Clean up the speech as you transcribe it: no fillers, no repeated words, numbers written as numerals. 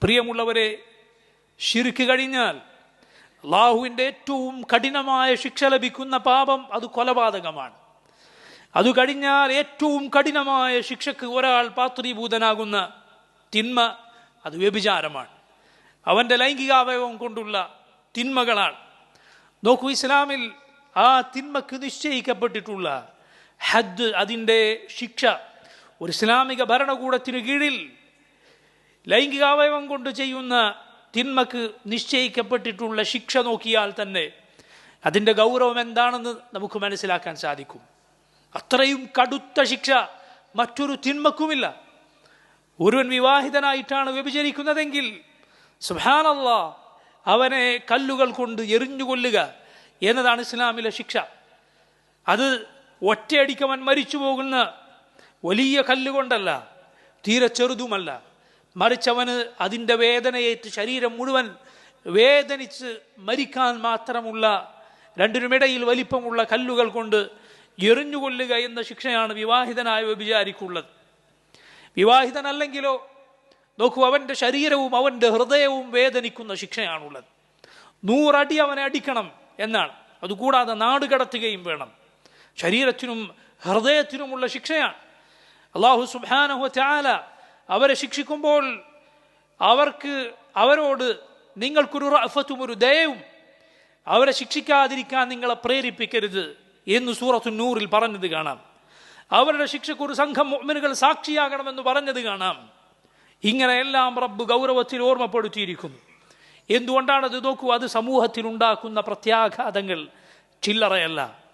പ്രിയമുള്ളവരെ, ശിർക്ക് കഴിഞ്ഞാൽ അള്ളാഹുവിൻ്റെ ഏറ്റവും കഠിനമായ ശിക്ഷ ലഭിക്കുന്ന പാപം അത് കൊലപാതകമാണ്. അത് കഴിഞ്ഞാൽ ഏറ്റവും കഠിനമായ ശിക്ഷക്ക് ഒരാൾ പാത്രീഭൂതനാകുന്ന തിന്മ അത് വ്യഭിചാരമാണ്. അവൻ്റെ ലൈംഗികാവയവം കൊണ്ടുള്ള തിന്മകളാണ്. നോക്കൂ, ഇസ്ലാമിൽ ആ തിന്മക്ക് നിശ്ചയിക്കപ്പെട്ടിട്ടുള്ള ഹദ്, അതിൻ്റെ ശിക്ഷ, ഒരു ഇസ്ലാമിക ഭരണകൂടത്തിന് കീഴിൽ ലൈംഗികാവയവം കൊണ്ട് ചെയ്യുന്ന തിന്മക്ക് നിശ്ചയിക്കപ്പെട്ടിട്ടുള്ള ശിക്ഷ നോക്കിയാൽ തന്നെ അതിൻ്റെ ഗൗരവം എന്താണെന്ന് നമുക്ക് മനസ്സിലാക്കാൻ സാധിക്കും. അത്രയും കടുത്ത ശിക്ഷ മറ്റൊരു തിന്മക്കുമില്ല. ഒരുവൻ വിവാഹിതനായിട്ടാണ് വ്യഭിചരിക്കുന്നതെങ്കിൽ സുബ്ഹാനല്ലാഹ്, അവനെ കല്ലുകൾ കൊണ്ട് എറിഞ്ഞു കൊല്ലുക എന്നതാണ് ഇസ്ലാമിലെ ശിക്ഷ. അത് ഒറ്റയടിക്കവൻ മരിച്ചു പോകുന്ന വലിയ കല്ലുകൊണ്ടല്ല, തീരെ ചെറുതുമല്ല, മറിച്ചവന് അതിൻ്റെ വേദനയേറ്റ് ശരീരം മുഴുവൻ വേദനിച്ച് മരിക്കാൻ മാത്രമുള്ള, രണ്ടിനുമിടയിൽ വലിപ്പമുള്ള കല്ലുകൾ കൊണ്ട് എറിഞ്ഞുകൊല്ലുക എന്ന ശിക്ഷയാണ് വിവാഹിതനായ വ്യഭിചാരിക്കുള്ളത്. വിവാഹിതനല്ലെങ്കിലോ നോക്കൂ, അവൻ്റെ ശരീരവും അവൻ്റെ ഹൃദയവും വേദനിക്കുന്ന ശിക്ഷയാണുള്ളത്. 100 അടി അവനെ അടിക്കണം എന്നാണ്. അതുകൂടാതെ നാടുകടത്തുകയും വേണം. ശരീരത്തിനും ഹൃദയത്തിനുമുള്ള ശിക്ഷയാണ്. അല്ലാഹു സുബ്ഹാനഹു വ തആല അവരെ ശിക്ഷിക്കുമ്പോൾ അവരോട് നിങ്ങൾക്കൊരു റഅഫത്തും ഒരു ദയവും, അവരെ ശിക്ഷിക്കാതിരിക്കാൻ നിങ്ങളെ പ്രേരിപ്പിക്കരുത് എന്ന് സൂറത്തു നൂറിൽ പറഞ്ഞത് കാണാം. അവരുടെ ശിക്ഷയ്ക്ക് ഒരു സംഘം മുഅ്മിനുകൾ സാക്ഷിയാകണമെന്ന് പറഞ്ഞത് കാണാം. ഇങ്ങനെയെല്ലാം റബ്ബ് ഗൗരവത്തിൽ ഓർമ്മപ്പെടുത്തിയിരിക്കുന്നു. എന്തുകൊണ്ടാണത്? നോക്കൂ, അത് സമൂഹത്തിൽ ഉണ്ടാക്കുന്ന പ്രത്യാഘാതങ്ങൾ ചില്ലറയല്ല.